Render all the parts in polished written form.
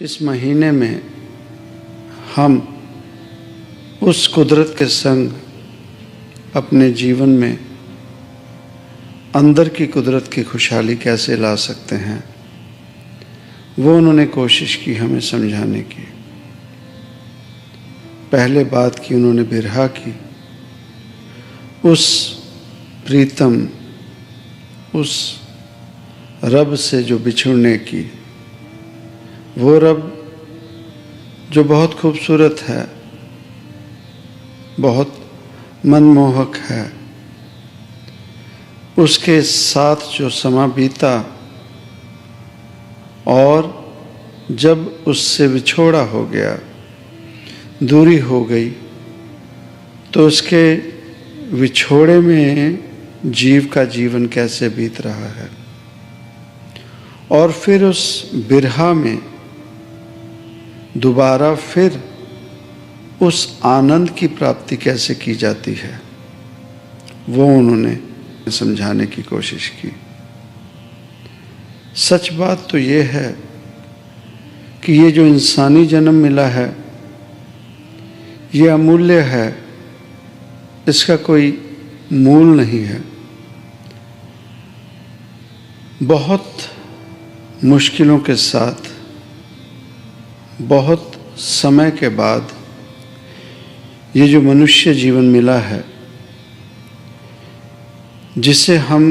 इस महीने में हम उस कुदरत के संग अपने जीवन में अंदर की कुदरत की खुशहाली कैसे ला सकते हैं, वो उन्होंने कोशिश की हमें समझाने की। पहले बात की उन्होंने बिरहा की, उस प्रीतम, उस रब से जो बिछुड़ने की। वो रब जो बहुत खूबसूरत है, बहुत मनमोहक है, उसके साथ जो समा बीता और जब उससे विछोड़ा हो गया, दूरी हो गई, तो उसके विछोड़े में जीव का जीवन कैसे बीत रहा है और फिर उस बिरहा में दोबारा फिर उस आनंद की प्राप्ति कैसे की जाती है, वो उन्होंने समझाने की कोशिश की। सच बात तो ये है कि ये जो इंसानी जन्म मिला है, ये अमूल्य है, इसका कोई मूल नहीं है। बहुत मुश्किलों के साथ, बहुत समय के बाद ये जो मनुष्य जीवन मिला है, जिसे हम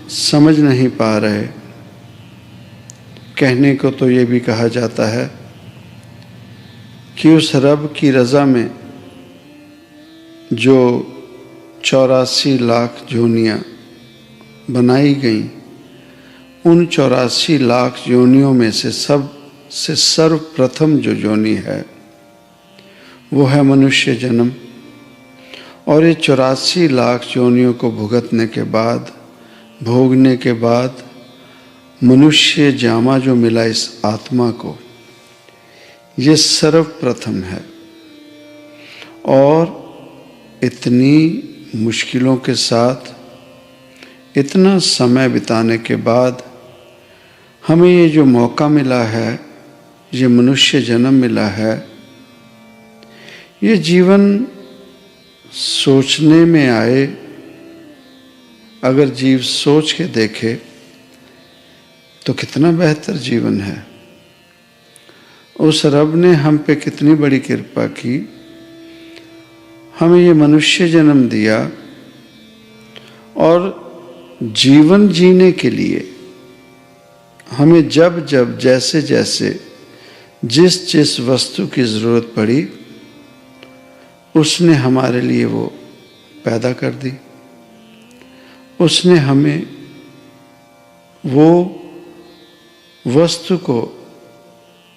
समझ नहीं पा रहे। कहने को तो ये भी कहा जाता है कि उस रब की रज़ा में जो 84 लाख जोनियाँ बनाई गईं, उन 84 लाख योनियों में से सबसे सर्वप्रथम जो योनि है वो है मनुष्य जन्म। और ये 84 लाख योनियों को भुगतने के बाद, भोगने के बाद मनुष्य जामा जो मिला इस आत्मा को, ये सर्वप्रथम है। और इतनी मुश्किलों के साथ, इतना समय बिताने के बाद हमें ये जो मौका मिला है, ये मनुष्य जन्म मिला है, ये जीवन सोचने में आए, अगर जीव सोच के देखे तो कितना बेहतर जीवन है। उस रब ने हम पे कितनी बड़ी कृपा की, हमें ये मनुष्य जन्म दिया और जीवन जीने के लिए हमें जब जब, जैसे जैसे, जिस जिस वस्तु की ज़रूरत पड़ी, उसने हमारे लिए वो पैदा कर दी। उसने हमें वो वस्तु को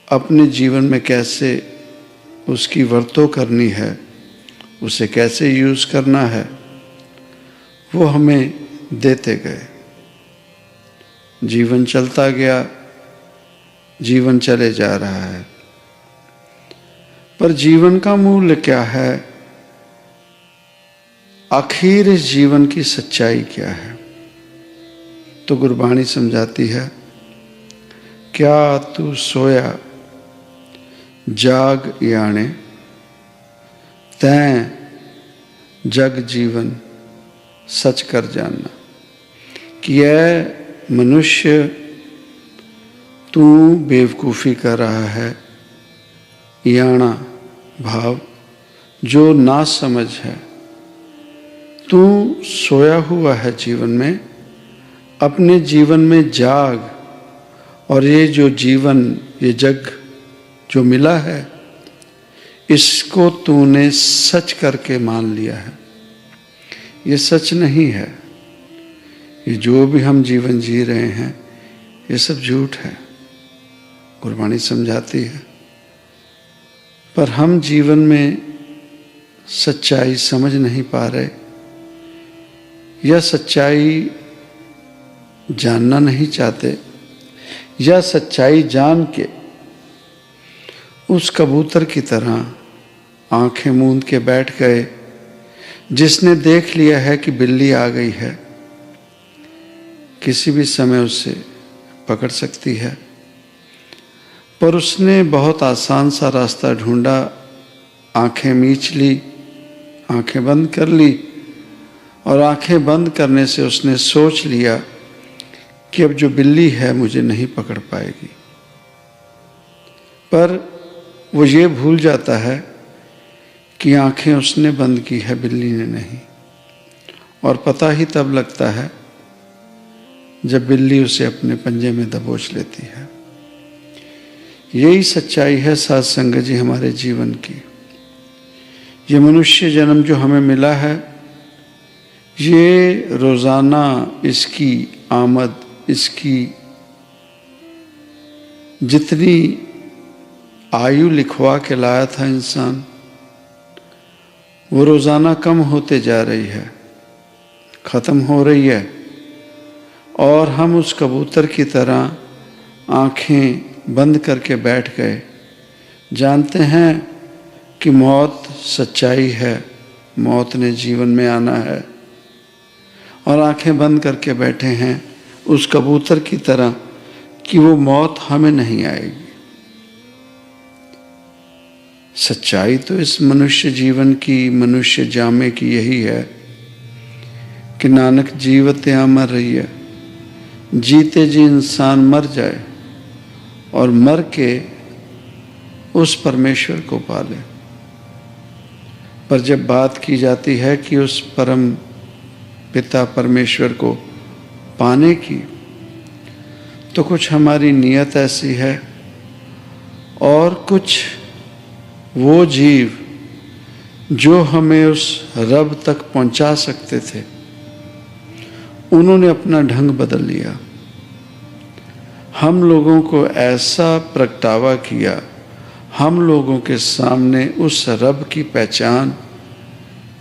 अपने जीवन में कैसे उसकी वर्तों करनी है, उसे कैसे यूज़ करना है, वो हमें देते गए। जीवन चलता गया, जीवन चले जा रहा है। पर जीवन का मूल्य क्या है? आखिर इस जीवन की सच्चाई क्या है? तो गुरबाणी समझाती है, क्या तू सोया जाग याने, तैं जग जीवन सच कर जानना। कि ऐ मनुष्य, तू बेवकूफ़ी कर रहा है, याना भाव जो ना समझ है। तू सोया हुआ है जीवन में, अपने जीवन में जाग। और ये जो जीवन, ये जग जो मिला है, इसको तूने सच करके मान लिया है। ये सच नहीं है। ये जो भी हम जीवन जी रहे हैं, ये सब झूठ है। गुरबाणी समझाती है। पर हम जीवन में सच्चाई समझ नहीं पा रहे, या सच्चाई जानना नहीं चाहते, या सच्चाई जान के उस कबूतर की तरह आंखें मूंद के बैठ गए, जिसने देख लिया है कि बिल्ली आ गई है, किसी भी समय उससे पकड़ सकती है। पर उसने बहुत आसान सा रास्ता ढूंढा, आंखें मीच ली, आंखें बंद कर ली, और आंखें बंद करने से उसने सोच लिया कि अब जो बिल्ली है मुझे नहीं पकड़ पाएगी। पर वो ये भूल जाता है कि आंखें उसने बंद की है, बिल्ली ने नहीं। और पता ही तब लगता है जब बिल्ली उसे अपने पंजे में दबोच लेती है। यही सच्चाई है साध संगत जी हमारे जीवन की। ये मनुष्य जन्म जो हमें मिला है, ये रोज़ाना इसकी आमद, इसकी जितनी आयु लिखवा के लाया था इंसान, वो रोज़ाना कम होते जा रही है, ख़त्म हो रही है। और हम उस कबूतर की तरह आँखें बंद करके बैठ गए। जानते हैं कि मौत सच्चाई है, मौत ने जीवन में आना है, और आंखें बंद करके बैठे हैं उस कबूतर की तरह कि वो मौत हमें नहीं आएगी। सच्चाई तो इस मनुष्य जीवन की, मनुष्य जामे की यही है कि नानक जीवत अमर रही है, जीते जी इंसान मर जाए और मर के उस परमेश्वर को पाले। पर जब बात की जाती है कि उस परम पिता परमेश्वर को पाने की, तो कुछ हमारी नीयत ऐसी है और कुछ वो जीव जो हमें उस रब तक पहुंचा सकते थे, उन्होंने अपना ढंग बदल लिया। हम लोगों को ऐसा प्रगटावा किया, हम लोगों के सामने उस रब की पहचान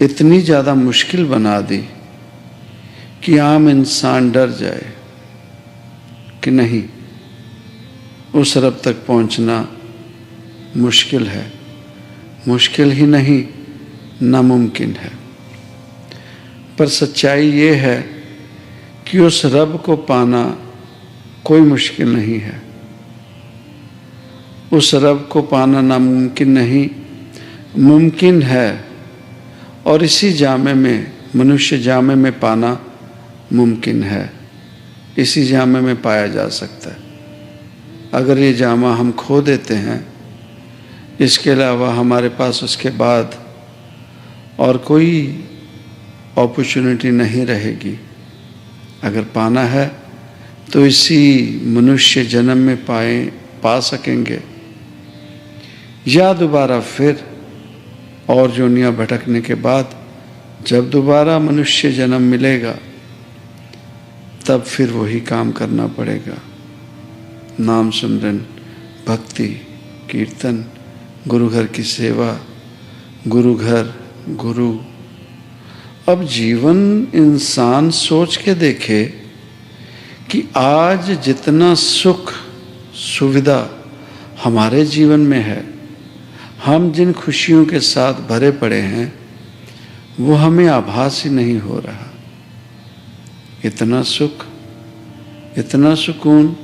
इतनी ज़्यादा मुश्किल बना दी कि आम इंसान डर जाए कि नहीं, उस रब तक पहुंचना मुश्किल है। मुश्किल ही नहीं, नामुमकिन है। पर सच्चाई ये है कि उस रब को पाना कोई मुश्किल नहीं है। उस रब को पाना नामुमकिन नहीं, मुमकिन है। और इसी जामे में, मनुष्य जामे में पाना मुमकिन है, इसी जामे में पाया जा सकता है। अगर ये जामा हम खो देते हैं, इसके अलावा हमारे पास उसके बाद और कोई अपॉर्चुनिटी नहीं रहेगी। अगर पाना है तो इसी मनुष्य जन्म में पा सकेंगे, या दोबारा फिर और जोनियाँ भटकने के बाद जब दोबारा मनुष्य जन्म मिलेगा, तब फिर वही काम करना पड़ेगा। नाम सिमरन, भक्ति, कीर्तन, गुरु घर की सेवा, गुरु घर, गुरु। अब जीवन इंसान सोच के देखे कि आज जितना सुख सुविधा हमारे जीवन में है, हम जिन खुशियों के साथ भरे पड़े हैं, वो हमें आभास ही नहीं हो रहा। इतना सुख, इतना सुकून,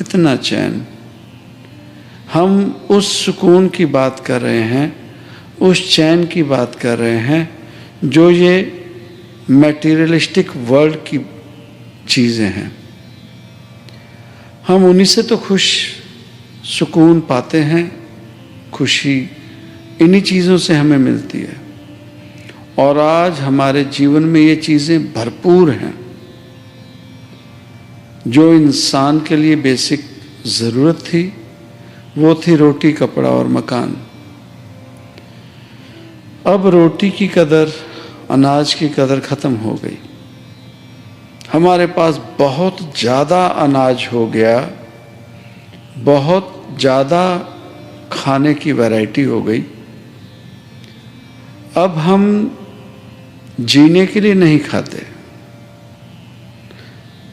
इतना चैन। हम उस सुकून की बात कर रहे हैं, उस चैन की बात कर रहे हैं जो ये मैटीरियलिस्टिक वर्ल्ड की चीज़ें हैं। हम उन्हीं से तो खुश सुकून पाते हैं, खुशी इन्हीं चीज़ों से हमें मिलती है। और आज हमारे जीवन में ये चीज़ें भरपूर हैं जो इंसान के लिए बेसिक ज़रूरत थी। वो थी रोटी, कपड़ा और मकान। अब रोटी की कदर, अनाज की कदर ख़त्म हो गई। हमारे पास बहुत ज़्यादा अनाज हो गया, बहुत ज़्यादा खाने की वैरायटी हो गई। अब हम जीने के लिए नहीं खाते,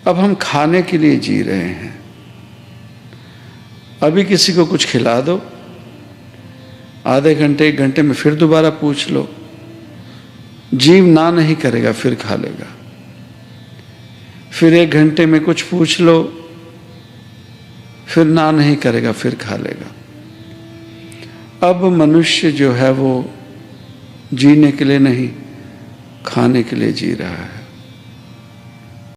अब हम खाने के लिए जी रहे हैं। अभी किसी को कुछ खिला दो, आधे घंटे, 1 घंटे में फिर दोबारा पूछ लो, जीव ना नहीं करेगा, फिर खा लेगा। फिर 1 घंटे में कुछ पूछ लो, फिर ना नहीं करेगा, फिर खा लेगा। अब मनुष्य जो है वो जीने के लिए नहीं, खाने के लिए जी रहा है।